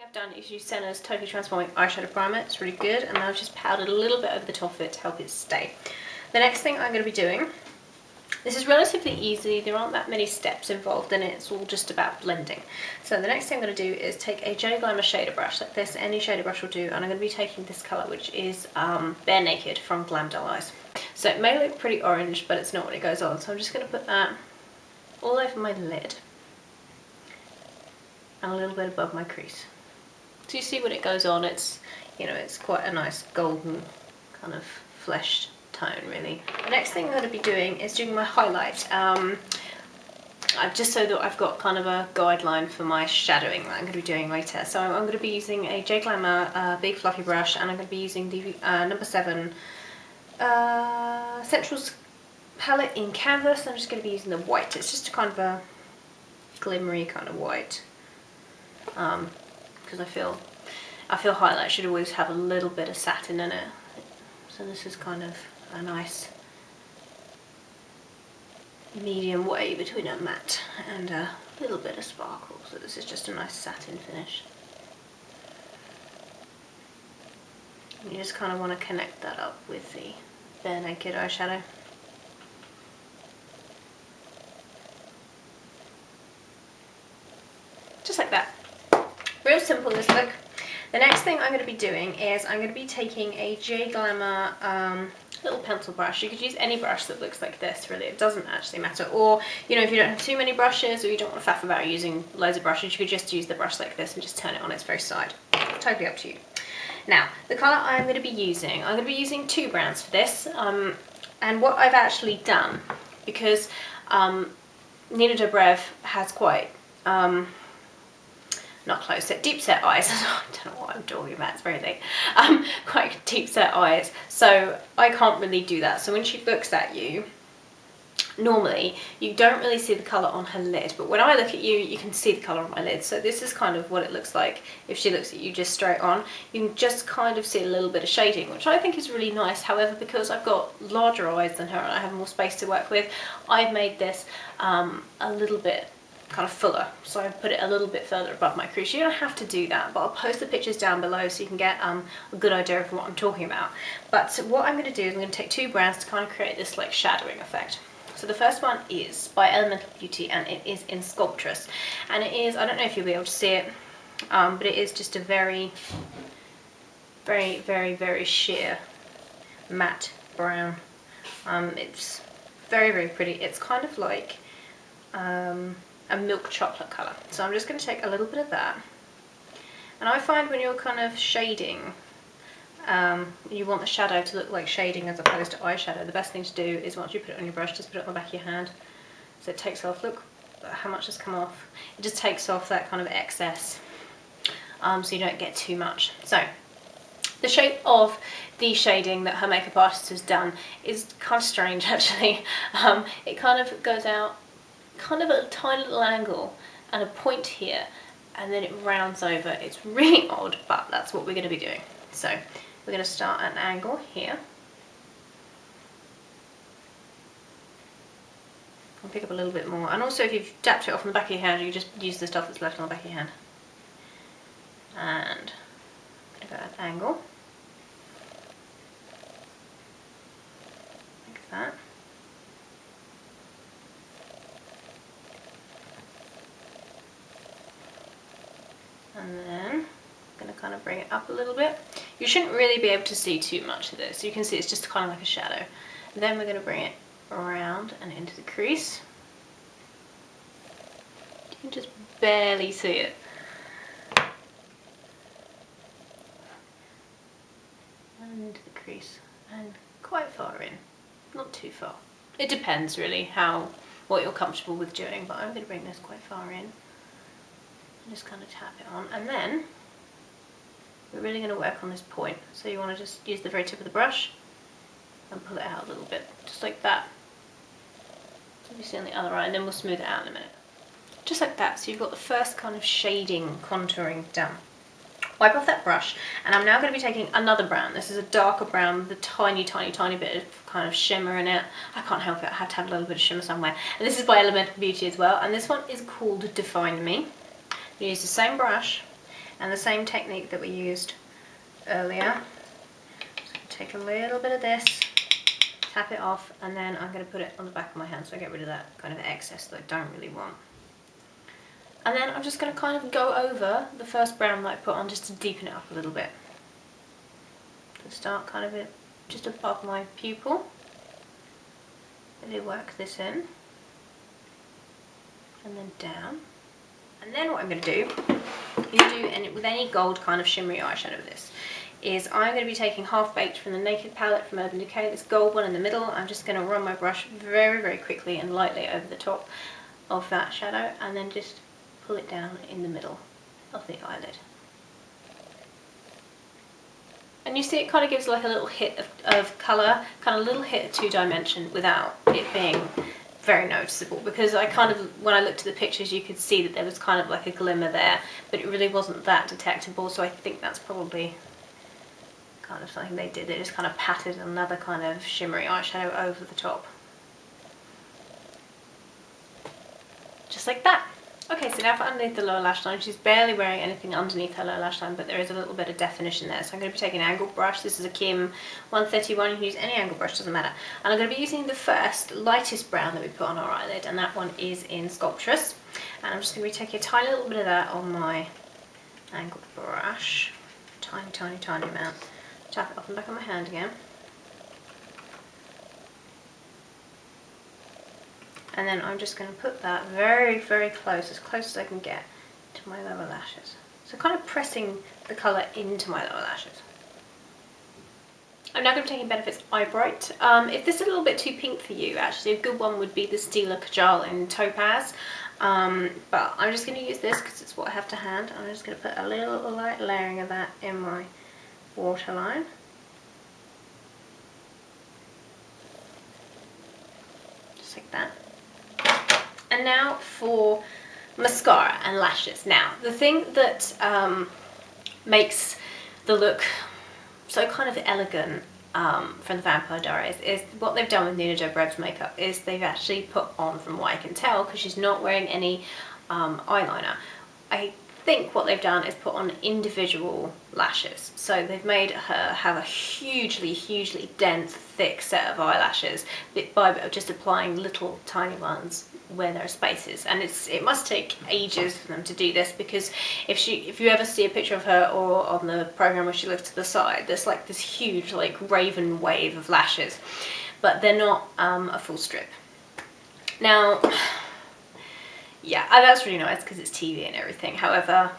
I've done is use Senna's Totally Transforming Eyeshadow Primer. It's really good, and I've just powdered a little bit over the top of it to help it stay. The next thing I'm going to be doing, this is relatively easy, there aren't that many steps involved in it, it's all just about blending. So the next thing I'm going to do is take a J Glamour shader brush like this, any shader brush will do, and I'm going to be taking this colour, which is Bare Naked from Glam Doll Eyes. So it may look pretty orange, but it's not when it goes on, so I'm just going to put that all over my lid and a little bit above my crease. So you see when it goes on, it's, you know, it's quite a nice golden kind of fleshed tone really. The next thing I'm going to be doing is doing my highlight. Just so that I've got kind of a guideline for my shadowing that I'm going to be doing later. So I'm going to be using a J Glamour big fluffy brush, and I'm going to be using the number 7 Centrals palette in Canvas. I'm just going to be using the white. It's just a kind of a glimmery kind of white. Because I feel highlight should always have a little bit of satin in it. So this is kind of a nice medium way between a matte and a little bit of sparkle. So this is just a nice satin finish. And you just kind of want to connect that up with the Bare Naked eyeshadow. Just like that. Real simple this look. The next thing I'm going to be doing is I'm going to be taking a J Glamour little pencil brush. You could use any brush that looks like this really, it doesn't actually matter. Or, you know, if you don't have too many brushes or you don't want to faff about using loads of brushes, you could just use the brush like this and just turn it on its very side. It's totally up to you. Now, the colour I'm going to be using, I'm going to be using 2 browns for this. And what I've actually done, because Nina Dobrev has quite not close set, deep set eyes. I don't know what I'm talking about, it's very late. Quite deep set eyes, so I can't really do that. So when she looks at you, normally you don't really see the colour on her lid, but when I look at you, you can see the colour on my lid. So this is kind of what it looks like if she looks at you just straight on. You can just kind of see a little bit of shading, which I think is really nice. However, because I've got larger eyes than her and I have more space to work with, I've made this a little bit kind of fuller, so I put it a little bit further above my crease. You don't have to do that, but I'll post the pictures down below so you can get a good idea of what I'm talking about. But what I'm going to do is I'm going to take 2 browns to kind of create this like shadowing effect. So the first one is by Elemental Beauty, and it is in Sculptress, and it is, I don't know if you'll be able to see it, but it is just a very sheer matte brown. It's very pretty. It's kind of like a milk chocolate colour. So I'm just going to take a little bit of that, and I find when you're kind of shading, you want the shadow to look like shading as opposed to eyeshadow. The best thing to do is once you put it on your brush, just put it on the back of your hand, so it takes off, look how much has come off, it just takes off that kind of excess, so you don't get too much. So the shape of the shading that her makeup artist has done is kind of strange actually. It kind of goes out kind of at a tiny little angle and a point here, and then it rounds over. It's really odd, but that's what we're going to be doing. So we're going to start at an angle here. I'll pick up a little bit more, and also if you've dapped it off on the back of your hand, you just use the stuff that's left on the back of your hand. And I'm going to go at an angle like that. And then I'm going to kind of bring it up a little bit. You shouldn't really be able to see too much of this. You can see it's just kind of like a shadow. Then we're going to bring it around and into the crease. You can just barely see it. And into the crease. And quite far in. Not too far. It depends really what you're comfortable with doing, but I'm going to bring this quite far in. Just kind of tap it on, and then we're really going to work on this point. So you want to just use the very tip of the brush and pull it out a little bit, just like that. So you see on the other eye, and then we'll smooth it out in a minute. Just like that. So you've got the first kind of shading, contouring done. Wipe off that brush, and I'm now going to be taking another brown. This is a darker brown with a tiny bit of kind of shimmer in it. I can't help it, I have to have a little bit of shimmer somewhere. And this is by Elemental Beauty as well, and this one is called Define Me. You use the same brush, And the same technique that we used earlier. So take a little bit of this, tap it off, and then I'm going to put it on the back of my hand so I get rid of that kind of excess that I don't really want. And then I'm just going to kind of go over the first brown that I put on just to deepen it up a little bit. So start kind of just above my pupil. Really work this in. And then down. And then what I'm going to do, with any gold kind of shimmery eyeshadow with this, is I'm going to be taking Half Baked from the Naked palette from Urban Decay, this gold one in the middle. I'm just going to run my brush very, very quickly and lightly over the top of that shadow, and then just pull it down in the middle of the eyelid. And you see it kind of gives like a little hit of colour, kind of a little hit of two-dimension without it being very noticeable, because I kind of, when I looked at the pictures, you could see that there was kind of like a glimmer there, but it really wasn't that detectable, so I think that's probably kind of something they did. They just kind of patted another kind of shimmery eyeshadow over the top. Just like that. Okay, so now for underneath the lower lash line, she's barely wearing anything underneath her lower lash line, but there is a little bit of definition there. So I'm going to be taking an angled brush. This is a Kim 131. You can use any angled brush, doesn't matter. And I'm going to be using the first lightest brown that we put on our eyelid, and that one is in Sculptress. And I'm just going to be taking a tiny little bit of that on my angled brush. Tiny, tiny, tiny amount. Tap it off and back on my hand again. And then I'm just going to put that very, very close as I can get to my lower lashes. So kind of pressing the colour into my lower lashes. I'm now going to be taking Benefit's Eye Bright. If this is a little bit too pink for you, actually a good one would be the Stila Kajal in Topaz. But I'm just going to use this because it's what I have to hand. I'm just going to put a little light layering of that in my waterline. Just like that. And now for mascara and lashes. Now, the thing that makes the look so kind of elegant from the Vampire Diaries is what they've done with Nina Dobrev's makeup is they've actually put on, from what I can tell, because she's not wearing any eyeliner, I think what they've done is put on individual lashes. So they've made her have a hugely, hugely dense, thick set of eyelashes by just applying little tiny ones where there are spaces, and it must take ages for them to do this, because if you ever see a picture of her or on the program where she looks to the side, there's like this huge like raven wave of lashes, but they're not a full strip. Now, yeah, that's really nice because it's TV and everything. However,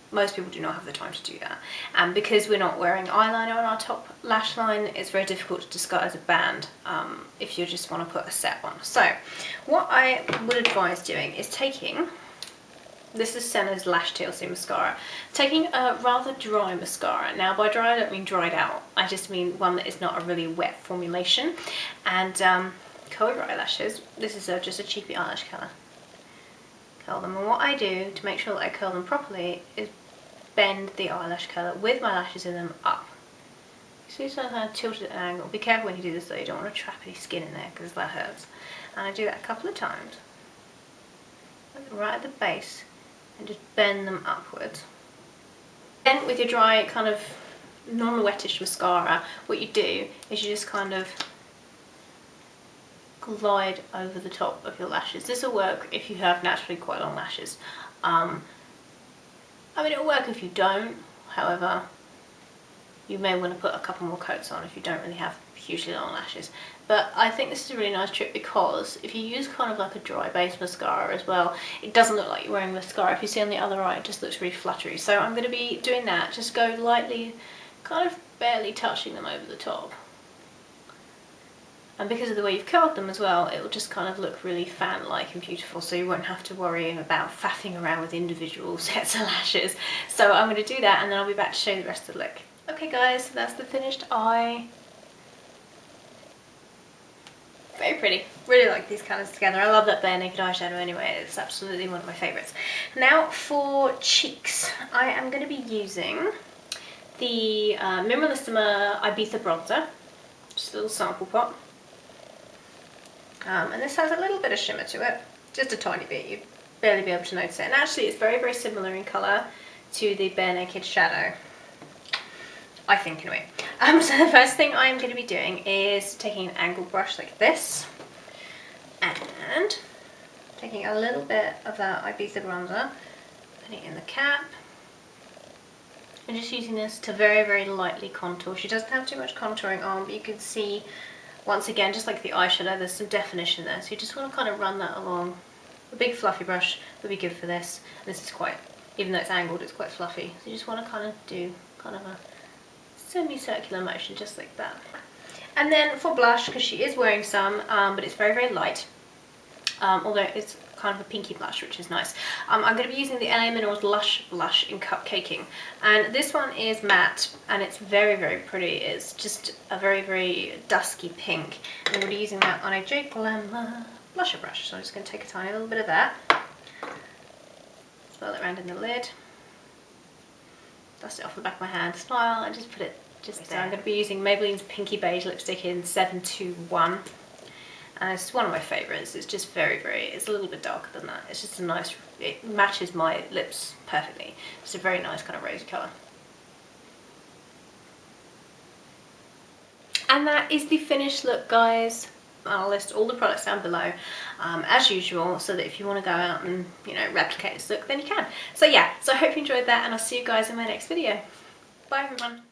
most people do not have the time to do that, and because we're not wearing eyeliner on our top lash line, it's very difficult to disguise a band if you just want to put a set on. So what I would advise doing is taking, this is Senna's LashTLC mascara, taking a rather dry mascara. Now by dry I don't mean dried out, I just mean one that is not a really wet formulation, and curl your eyelashes. This is just a cheapy eyelash colour. Curl them, and what I do to make sure that I curl them properly is bend the eyelash curler with my lashes in them up. You see, so I kind of tilted at an angle. Be careful when you do this though, you don't want to trap any skin in there because that hurts. And I do that a couple of times, right at the base, and just bend them upwards. Then with your dry kind of non-wettish mascara, what you do is you just kind of glide over the top of your lashes. This will work if you have naturally quite long lashes. I mean, it'll work if you don't, however, you may want to put a couple more coats on if you don't really have hugely long lashes. But I think this is a really nice trick because if you use kind of like a dry base mascara as well, it doesn't look like you're wearing mascara. If you see on the other eye, it just looks really fluttery. So I'm going to be doing that, just go lightly, kind of barely touching them over the top. And because of the way you've curled them as well, it will just kind of look really fan-like and beautiful, so you won't have to worry about faffing around with individual sets of lashes. So I'm going to do that and then I'll be back to show you the rest of the look. Okay guys, so that's the finished eye. Very pretty. Really like these colours together. I love that bare naked eyeshadow anyway. It's absolutely one of my favourites. Now for cheeks, I am going to be using the Mineralissima Ibiza bronzer. Just a little sample pot. And this has a little bit of shimmer to it, just a tiny bit, you'd barely be able to notice it. And actually it's very, very similar in colour to the Bare Naked shadow. I think anyway. So the first thing I'm going to be doing is taking an angled brush like this and taking a little bit of that Ibiza bronzer, putting it in the cap, and just using this to very, very lightly contour. She doesn't have too much contouring on, but you can see, once again, just like the eyeshadow, there's some definition there. So you just want to kind of run that along. A big fluffy brush would be good for this. This is quite, even though it's angled, it's quite fluffy. So you just want to kind of do kind of a semicircular motion, just like that. And then for blush, because she is wearing some, but it's very, very light, although it's kind of a pinky blush, which is nice. I'm going to be using the LA Minerals Lush blush in Cupcakin, and this one is matte, and it's very, very pretty. It's just a very, very dusky pink, and I'm going to be using that on a Glamour blusher brush. So I'm just going to take a tiny little bit of that, swirl it around in the lid, dust it off the back of my hand, smile, and just put it just there. So I'm going to be using Maybelline's Pinky Beige lipstick in 721. And it's one of my favourites. It's just very, very, it's a little bit darker than that. It's just a nice, it matches my lips perfectly. It's a very nice kind of rosy colour. And that is the finished look, guys. I'll list all the products down below, as usual, so that if you want to go out and, you know, replicate this look, then you can. So yeah, so I hope you enjoyed that, and I'll see you guys in my next video. Bye everyone.